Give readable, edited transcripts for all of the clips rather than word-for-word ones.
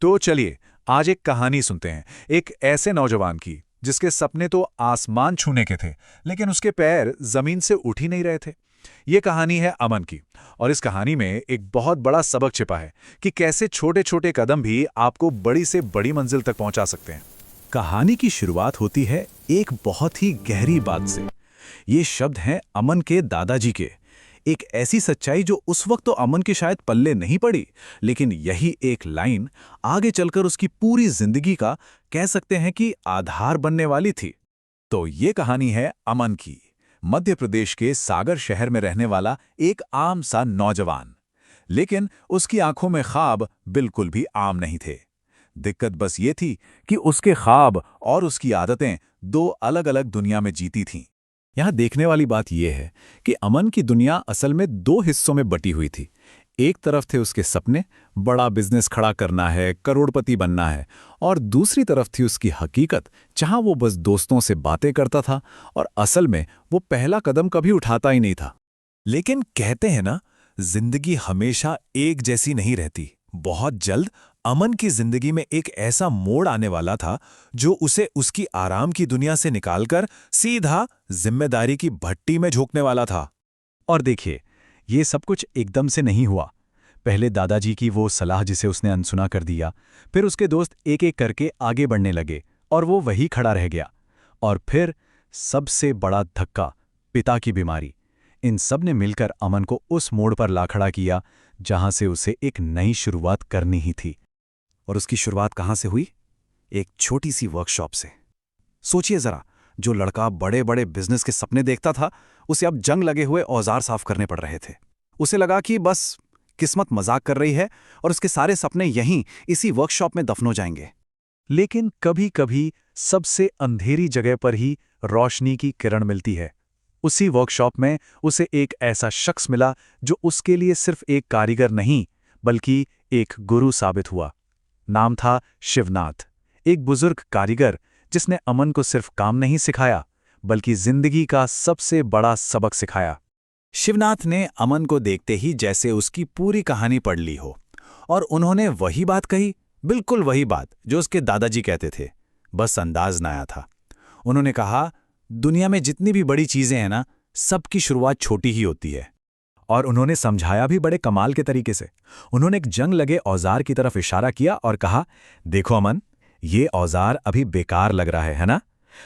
तो चलिए आज एक कहानी सुनते हैं, एक ऐसे नौजवान की जिसके सपने तो आसमान छूने के थे, लेकिन उसके पैर जमीन से उठ ही नहीं रहे थे। ये कहानी है अमन की। और इस कहानी में एक बहुत बड़ा सबक छिपा है कि कैसे छोटे छोटे कदम भी आपको बड़ी से बड़ी मंजिल तक पहुंचा सकते हैं। कहानी की शुरुआत होती है एक बहुत ही गहरी बात से। ये शब्द हैं अमन के दादाजी के। एक ऐसी सच्चाई जो उस वक्त तो अमन के शायद पल्ले नहीं पड़ी, लेकिन यही एक लाइन आगे चलकर उसकी पूरी जिंदगी का कह सकते हैं कि आधार बनने वाली थी। तो ये कहानी है अमन की, मध्य प्रदेश के सागर शहर में रहने वाला एक आम सा नौजवान। लेकिन उसकी आंखों में ख्वाब बिल्कुल भी आम नहीं थे। दिक्कत बस ये थी कि उसके ख्वाब और उसकी आदतें दो अलग अलग दुनिया में जीती थीं। यहाँ देखने वाली बात यह है कि अमन की दुनिया असल में दो हिस्सों में बटी हुई थी। एक तरफ थे उसके सपने, बड़ा बिजनेस खड़ा करना है, करोड़पति बनना है, और दूसरी तरफ थी उसकी हकीकत, जहां वो बस दोस्तों से बातें करता था और असल में वो पहला कदम कभी उठाता ही नहीं था। लेकिन कहते हैं ना, जिंदगी हमेशा एक जैसी नहीं रहती। बहुत जल्द अमन की जिंदगी में एक ऐसा मोड़ आने वाला था जो उसे उसकी आराम की दुनिया से निकालकर सीधा जिम्मेदारी की भट्टी में झोंकने वाला था। और देखिए, ये सब कुछ एकदम से नहीं हुआ। पहले दादाजी की वो सलाह जिसे उसने अनसुना कर दिया, फिर उसके दोस्त एक एक करके आगे बढ़ने लगे और वो वहीं खड़ा रह गया। और फिर सबसे बड़ा धक्का, पिता की बीमारी। इन सब ने मिलकर अमन को उस मोड़ पर ला खड़ा किया जहां से उसे एक नई शुरुआत करनी ही थी। और उसकी शुरुआत कहां से हुई? एक छोटी सी वर्कशॉप से। सोचिए जरा, जो लड़का बड़े बड़े बिजनेस के सपने देखता था, उसे अब जंग लगे हुए औजार साफ करने पड़ रहे थे। उसे लगा कि बस किस्मत मजाक कर रही है और उसके सारे सपने यहीं इसी वर्कशॉप में दफन हो जाएंगे। लेकिन कभी कभी सबसे अंधेरी जगह पर ही रोशनी की किरण मिलती है। उसी वर्कशॉप में उसे एक ऐसा शख्स मिला जो उसके लिए सिर्फ एक कारीगर नहीं, बल्कि एक गुरु साबित हुआ। नाम था शिवनाथ, एक बुजुर्ग कारीगर जिसने अमन को सिर्फ काम नहीं सिखाया, बल्कि जिंदगी का सबसे बड़ा सबक सिखाया। शिवनाथ ने अमन को देखते ही जैसे उसकी पूरी कहानी पढ़ ली हो, और उन्होंने वही बात कही, बिल्कुल वही बात जो उसके दादाजी कहते थे, बस अंदाज नया था। उन्होंने कहा, दुनिया में जितनी भी बड़ी चीजें हैं ना, सबकी शुरुआत छोटी ही होती है। और उन्होंने समझाया भी बड़े कमाल के तरीके से। उन्होंने एक जंग लगे औजार की तरफ इशारा किया और कहा, देखो अमन, ये औजार अभी बेकार लग रहा है ना?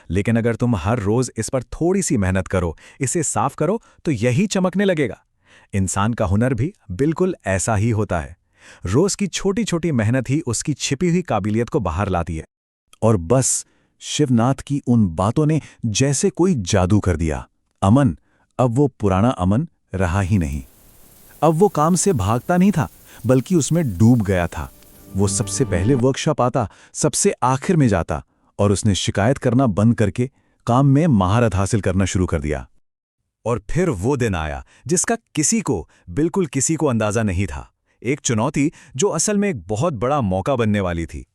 लेकिन अगर तुम हर रोज इस पर थोड़ी सी मेहनत करो, इसे साफ करो, तो यही चमकने लगेगा। इंसान का हुनर भी बिल्कुल ऐसा ही होता है। रोज की छोटी छोटी मेहनत ही उसकी छिपी हुई काबिलियत को बाहर लाती है। और बस शिवनाथ की उन बातों ने जैसे कोई जादू कर दिया। अमन, अब वो पुराना अमन रहा ही नहीं। अब वो काम से भागता नहीं था, बल्कि उसमें डूब गया था। वो सबसे पहले वर्कशॉप आता, सबसे आखिर में जाता, और उसने शिकायत करना बंद करके काम में महारत हासिल करना शुरू कर दिया। और फिर वो दिन आया जिसका बिल्कुल किसी को अंदाजा नहीं था। एक चुनौती जो असल में एक बहुत बड़ा मौका बनने वाली थी।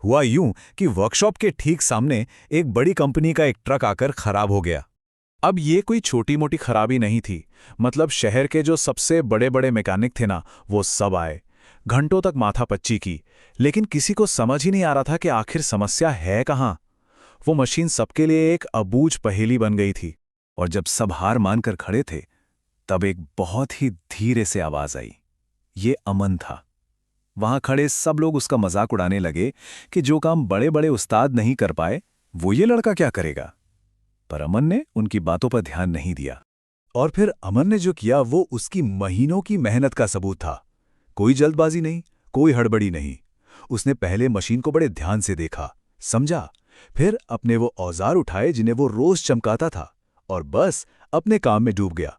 हुआ यूं कि वर्कशॉप के ठीक सामने एक बड़ी कंपनी का एक ट्रक आकर खराब हो गया। अब ये कोई छोटी मोटी खराबी नहीं थी। मतलब शहर के जो सबसे बड़े बड़े मैकेनिक थे ना, वो सब आए। घंटों तक माथापच्ची की, लेकिन किसी को समझ ही नहीं आ रहा था कि आखिर समस्या है कहां। वो मशीन सबके लिए एक अबूझ पहेली बन गई थी। और जब सब हार मानकर खड़े थे, तब एक बहुत ही धीरे से आवाज आई। ये अमन था। वहां खड़े सब लोग उसका मजाक उड़ाने लगे कि जो काम बड़े बड़े उस्ताद नहीं कर पाए, वो ये लड़का क्या करेगा। पर अमन ने उनकी बातों पर ध्यान नहीं दिया। और फिर अमन ने जो किया वो उसकी महीनों की मेहनत का सबूत था। कोई जल्दबाजी नहीं, कोई हड़बड़ी नहीं। उसने पहले मशीन को बड़े ध्यान से देखा, समझा, फिर अपने वो औजार उठाए जिन्हें वो रोज चमकाता था, और बस अपने काम में डूब गया।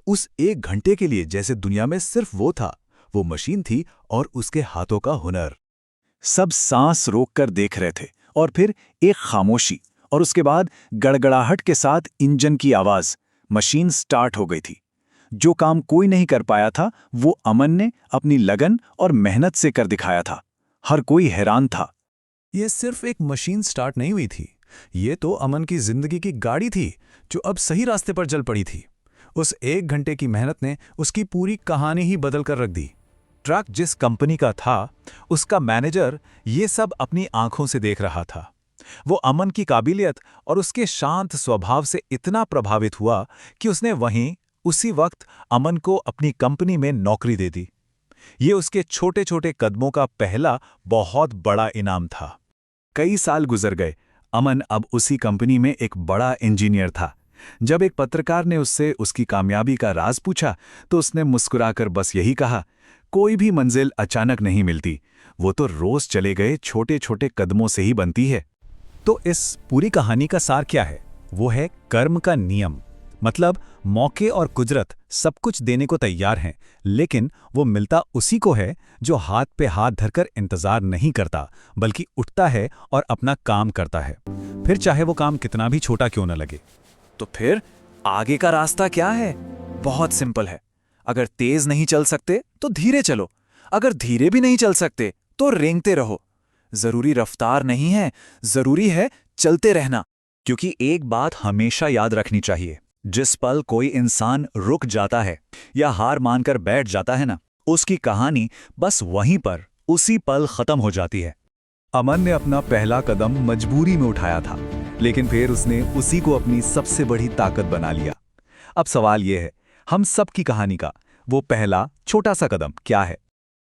उस एक घंटे के लिए जैसे दुनिया में सिर्फ वो था, वो मशीन थी और उसके हाथों का हुनर। सब सांस रोककर देख रहे थे, और फिर एक खामोशी, और उसके बाद गड़गड़ाहट के साथ इंजन की आवाज। मशीन स्टार्ट हो गई थी। जो काम कोई नहीं कर पाया था, वो अमन ने अपनी लगन और मेहनत से कर दिखाया था। हर कोई हैरान था। यह सिर्फ एक मशीन स्टार्ट नहीं हुई थी, ये तो अमन की जिंदगी की गाड़ी थी जो अब सही रास्ते पर चल पड़ी थी। उस एक घंटे की मेहनत ने उसकी पूरी कहानी ही बदल कर रख दी। ट्रक जिस कंपनी का था, उसका मैनेजर ये सब अपनी आंखों से देख रहा था। वो अमन की काबिलियत और उसके शांत स्वभाव से इतना प्रभावित हुआ कि उसने वहीं उसी वक्त अमन को अपनी कंपनी में नौकरी दे दी। ये उसके छोटे छोटे कदमों का पहला बहुत बड़ा इनाम था। कई साल गुजर गए। अमन अब उसी कंपनी में एक बड़ा इंजीनियर था। जब एक पत्रकार ने उससे उसकी कामयाबी का राज पूछा तो उसने मुस्कुराकर बस यही कहा, कोई भी मंजिल अचानक नहीं मिलती, वो तो रोज चले गए छोटे छोटे कदमों से ही बनती है। तो इस पूरी कहानी का सार क्या है? वो है कर्म का नियम। मतलब मौके और कुदरत सब कुछ देने को तैयार हैं, लेकिन वो मिलता उसी को है जो हाथ पे हाथ धरकर इंतजार नहीं करता, बल्कि उठता है और अपना काम करता है, फिर चाहे वो काम कितना भी छोटा क्यों न लगे। तो फिर आगे का रास्ता क्या है? बहुत सिंपल है। अगर तेज नहीं चल सकते तो धीरे चलो, अगर धीरे भी नहीं चल सकते तो रेंगते रहो। जरूरी रफ्तार नहीं है, जरूरी है चलते रहना। क्योंकि एक बात हमेशा याद रखनी चाहिए, जिस पल कोई इंसान रुक जाता है या हार मानकर बैठ जाता है ना, उसकी कहानी बस वहीं पर उसी पल खत्म हो जाती है। अमन ने अपना पहला कदम मजबूरी में उठाया था, लेकिन फिर उसने उसी को अपनी सबसे बड़ी ताकत बना लिया। अब सवाल यह है, हम सब की कहानी का वो पहला छोटा सा कदम क्या है?